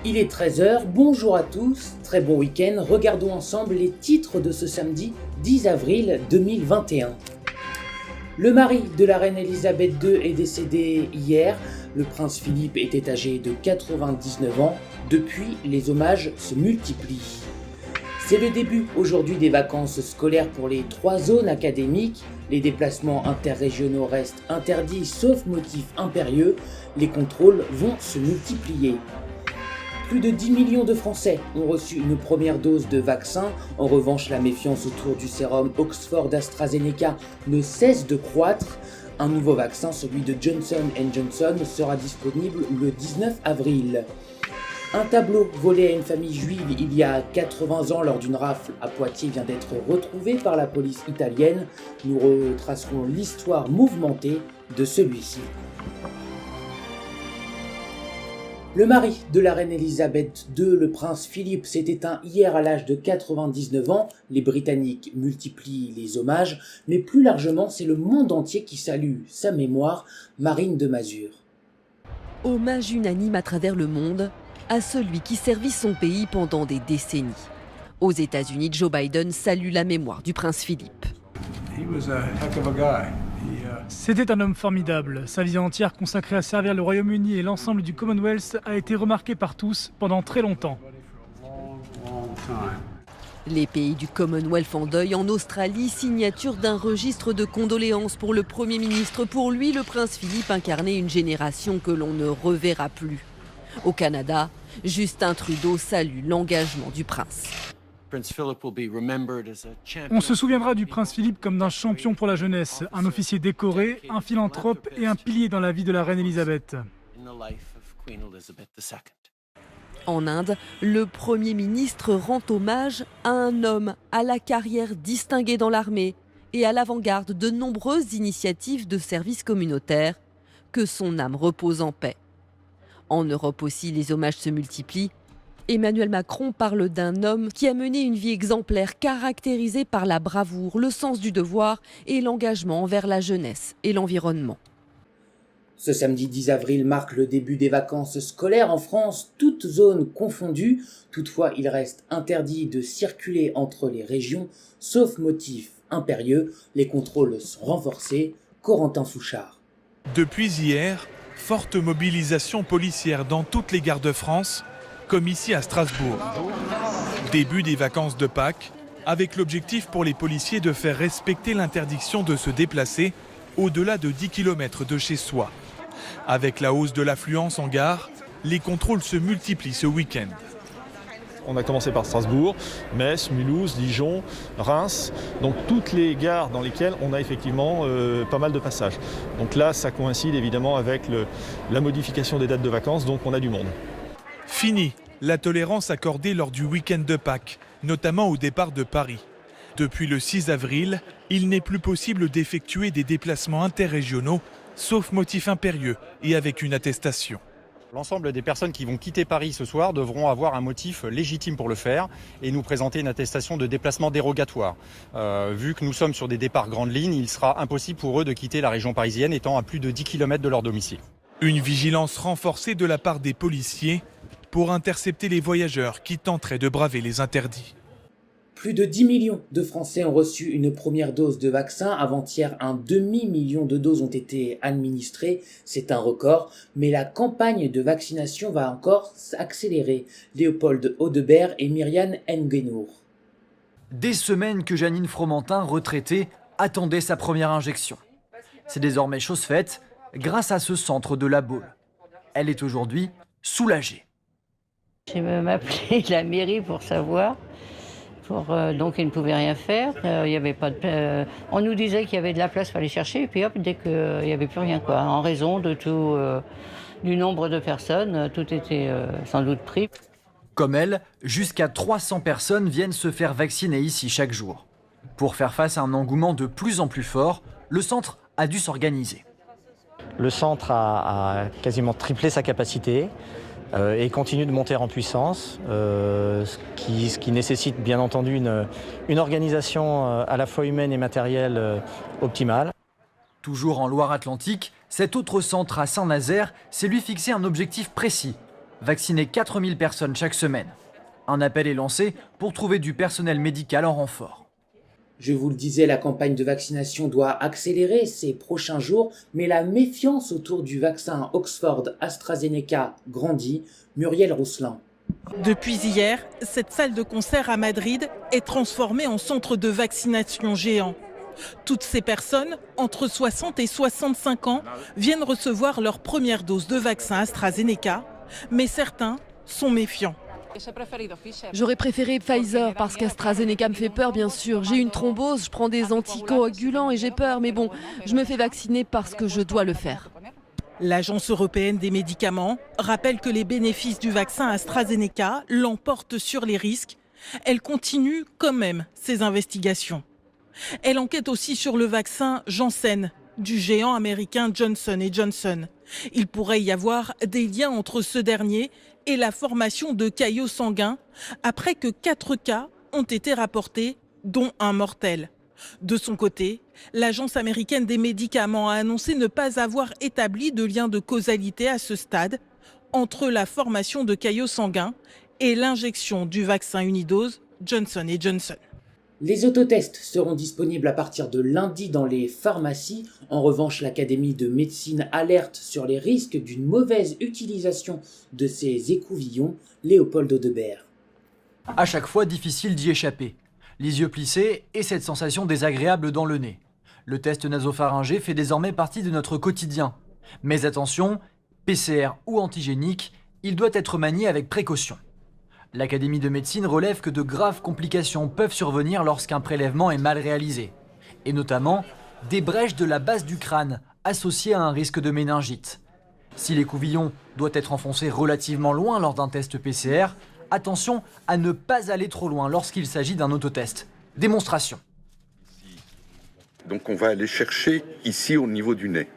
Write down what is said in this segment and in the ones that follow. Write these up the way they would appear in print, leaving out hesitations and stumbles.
Il est 13 h, bonjour à tous, très bon week-end, regardons ensemble les titres de ce samedi 10 avril 2021. Le mari de la reine Elisabeth II est décédé hier, le prince Philippe était âgé de 99 ans, depuis les hommages se multiplient. C'est le début aujourd'hui des vacances scolaires pour les 3 zones académiques, les déplacements interrégionaux restent interdits sauf motif impérieux, les contrôles vont se multiplier. Plus de 10 millions de Français ont reçu une première dose de vaccin. En revanche, la méfiance autour du sérum Oxford-AstraZeneca ne cesse de croître. Un nouveau vaccin, celui de Johnson & Johnson, sera disponible le 19 avril. Un tableau volé à une famille juive il y a 80 ans lors d'une rafle à Poitiers vient d'être retrouvé par la police italienne. Nous retracerons l'histoire mouvementée de celui-ci. Le mari de la reine Elisabeth II, le prince Philippe, s'est éteint hier à l'âge de 99 ans. Les Britanniques multiplient les hommages, mais plus largement, c'est le monde entier qui salue sa mémoire. Marine de Mazur. Hommage unanime à travers le monde à celui qui servit son pays pendant des décennies. Aux États-Unis, Joe Biden salue la mémoire du prince Philippe. C'était un homme formidable. Sa vie entière consacrée à servir le Royaume-Uni et l'ensemble du Commonwealth a été remarquée par tous pendant très longtemps. Les pays du Commonwealth en deuil en Australie, signature d'un registre de condoléances pour le Premier ministre. Pour lui, le prince Philippe incarnait une génération que l'on ne reverra plus. Au Canada, Justin Trudeau salue l'engagement du prince. On se souviendra du prince Philippe comme d'un champion pour la jeunesse, un officier décoré, un philanthrope et un pilier dans la vie de la reine Elisabeth. En Inde, le Premier ministre rend hommage à un homme à la carrière distinguée dans l'armée et à l'avant-garde de nombreuses initiatives de services communautaires. Que son âme repose en paix. En Europe aussi, les hommages se multiplient. Emmanuel Macron parle d'un homme qui a mené une vie exemplaire, caractérisée par la bravoure, le sens du devoir et l'engagement envers la jeunesse et l'environnement. Ce samedi 10 avril marque le début des vacances scolaires en France, toutes zones confondues. Toutefois, il reste interdit de circuler entre les régions, sauf motif impérieux. Les contrôles sont renforcés. Corentin Fouchard. Depuis hier, forte mobilisation policière dans toutes les gares de France, comme ici à Strasbourg. Début des vacances de Pâques, avec l'objectif pour les policiers de faire respecter l'interdiction de se déplacer au-delà de 10 km de chez soi. Avec la hausse de l'affluence en gare, les contrôles se multiplient ce week-end. On a commencé par Strasbourg, Metz, Mulhouse, Dijon, Reims, donc toutes les gares dans lesquelles on a effectivement pas mal de passages. Donc là, ça coïncide évidemment avec la modification des dates de vacances, donc on a du monde. Fini la tolérance accordée lors du week-end de Pâques, notamment au départ de Paris. Depuis le 6 avril, il n'est plus possible d'effectuer des déplacements interrégionaux, sauf motif impérieux et avec une attestation. L'ensemble des personnes qui vont quitter Paris ce soir devront avoir un motif légitime pour le faire et nous présenter une attestation de déplacement dérogatoire. Vu que nous sommes sur des départs grandes lignes, il sera impossible pour eux de quitter la région parisienne étant à plus de 10 km de leur domicile. Une vigilance renforcée de la part des policiers pour intercepter les voyageurs qui tenteraient de braver les interdits. Plus de 10 millions de Français ont reçu une première dose de vaccin. Avant-hier, un demi-million de doses ont été administrées. C'est un record, mais la campagne de vaccination va encore s'accélérer. Léopold Audebert et Myriam Nguenour. Des semaines que Janine Fromentin, retraitée, attendait sa première injection. C'est désormais chose faite grâce à ce centre de la Baule. Elle est aujourd'hui soulagée. J'ai même appelé la mairie pour savoir. Donc ils ne pouvaient rien faire. Il y avait pas de, on nous disait qu'il y avait de la place, il fallait chercher. Et puis hop, dès qu'il n'y avait plus rien, quoi. En raison de tout, du nombre de personnes, tout était sans doute pris. Comme elle, jusqu'à 300 personnes viennent se faire vacciner ici chaque jour. Pour faire face à un engouement de plus en plus fort, le centre a dû s'organiser. Le centre a quasiment triplé sa capacité. Et continue de monter en puissance, ce qui nécessite bien entendu une organisation à la fois humaine et matérielle optimale. Toujours en Loire-Atlantique, cet autre centre à Saint-Nazaire s'est lui fixé un objectif précis, vacciner 4000 personnes chaque semaine. Un appel est lancé pour trouver du personnel médical en renfort. Je vous le disais, la campagne de vaccination doit accélérer ces prochains jours, mais la méfiance autour du vaccin Oxford-AstraZeneca grandit. Muriel Rousselin. Depuis hier, cette salle de concert à Madrid est transformée en centre de vaccination géant. Toutes ces personnes, entre 60 et 65 ans, viennent recevoir leur première dose de vaccin AstraZeneca, mais certains sont méfiants. J'aurais préféré Pfizer parce qu'AstraZeneca me fait peur, bien sûr. J'ai une thrombose, je prends des anticoagulants et j'ai peur, mais bon, je me fais vacciner parce que je dois le faire. L'Agence européenne des médicaments rappelle que les bénéfices du vaccin AstraZeneca l'emportent sur les risques. Elle continue quand même ses investigations. Elle enquête aussi sur le vaccin Janssen du géant américain Johnson & Johnson. Il pourrait y avoir des liens entre ce dernier et la formation de caillots sanguins après que 4 cas ont été rapportés, dont un mortel. De son côté, l'Agence américaine des médicaments a annoncé ne pas avoir établi de lien de causalité à ce stade entre la formation de caillots sanguins et l'injection du vaccin unidose Johnson & Johnson. Les autotests seront disponibles à partir de lundi dans les pharmacies. En revanche, l'Académie de médecine alerte sur les risques d'une mauvaise utilisation de ces écouvillons. Léopold Audebert. À chaque fois, difficile d'y échapper. Les yeux plissés et cette sensation désagréable dans le nez. Le test nasopharyngé fait désormais partie de notre quotidien. Mais attention, PCR ou antigénique, il doit être manié avec précaution. L'Académie de médecine relève que de graves complications peuvent survenir lorsqu'un prélèvement est mal réalisé. Et notamment, des brèches de la base du crâne associées à un risque de méningite. Si l'écouvillon doit être enfoncé relativement loin lors d'un test PCR, attention à ne pas aller trop loin lorsqu'il s'agit d'un autotest. Démonstration. Donc on va aller chercher ici au niveau du nez.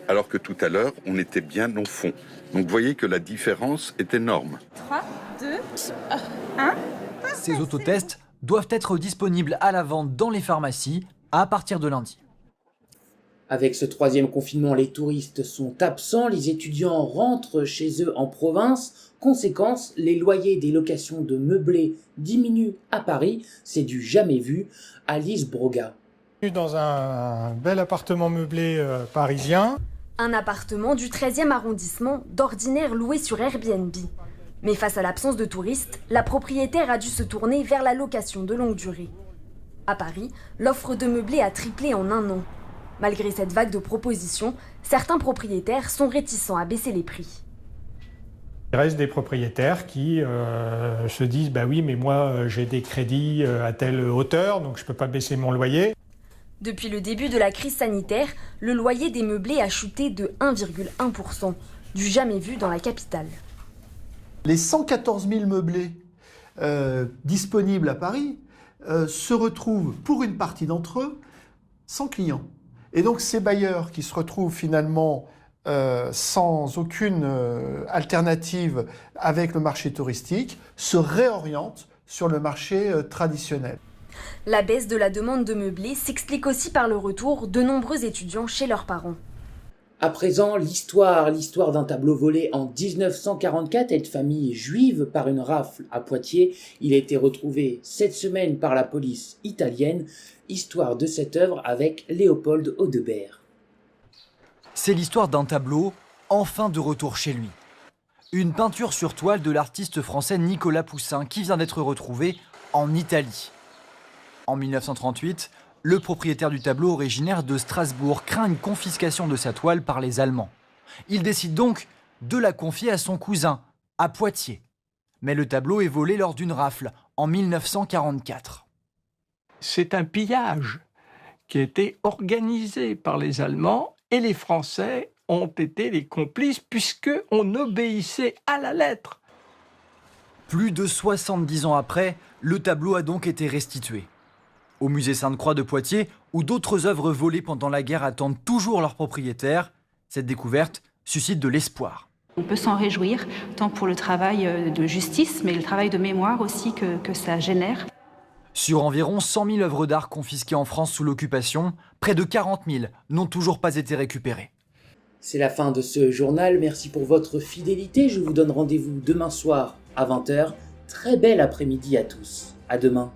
Alors que tout à l'heure, on était bien au fond. Donc vous voyez que la différence est énorme. 3, 2, 1. Ces autotests doivent être disponibles à la vente dans les pharmacies à partir de lundi. Avec ce troisième confinement, les touristes sont absents, les étudiants rentrent chez eux en province. Conséquence, les loyers des locations de meublés diminuent à Paris. C'est du jamais vu. Alice Broga. Dans un bel appartement meublé parisien. Un appartement du 13e arrondissement, d'ordinaire loué sur Airbnb. Mais face à l'absence de touristes, la propriétaire a dû se tourner vers la location de longue durée. À Paris, l'offre de meublés a triplé en un an. Malgré cette vague de propositions, certains propriétaires sont réticents à baisser les prix. Il reste des propriétaires qui se disent « bah oui, mais moi j'ai des crédits à telle hauteur, donc je ne peux pas baisser mon loyer ». Depuis le début de la crise sanitaire, le loyer des meublés a chuté de 1,1%, du jamais vu dans la capitale. Les 114 000 meublés disponibles à Paris se retrouvent, pour une partie d'entre eux, sans clients. Et donc ces bailleurs qui se retrouvent finalement sans aucune alternative avec le marché touristique se réorientent sur le marché traditionnel. La baisse de la demande de meublés s'explique aussi par le retour de nombreux étudiants chez leurs parents. À présent, l'histoire d'un tableau volé en 1944 à une famille juive par une rafle à Poitiers. Il a été retrouvé cette semaine par la police italienne. Histoire de cette œuvre avec Léopold Audebert. C'est l'histoire d'un tableau, enfin de retour chez lui. Une peinture sur toile de l'artiste français Nicolas Poussin qui vient d'être retrouvée en Italie. En 1938, le propriétaire du tableau originaire de Strasbourg craint une confiscation de sa toile par les Allemands. Il décide donc de la confier à son cousin, à Poitiers. Mais le tableau est volé lors d'une rafle en 1944. C'est un pillage qui a été organisé par les Allemands et les Français ont été les complices puisqu'on obéissait à la lettre. Plus de 70 ans après, le tableau a donc été restitué. Au musée Sainte-Croix de Poitiers, où d'autres œuvres volées pendant la guerre attendent toujours leurs propriétaires, cette découverte suscite de l'espoir. On peut s'en réjouir, tant pour le travail de justice, mais le travail de mémoire aussi que ça génère. Sur environ 100 000 œuvres d'art confisquées en France sous l'occupation, près de 40 000 n'ont toujours pas été récupérées. C'est la fin de ce journal, merci pour votre fidélité, je vous donne rendez-vous demain soir à 20h. Très bel après-midi à tous, à demain.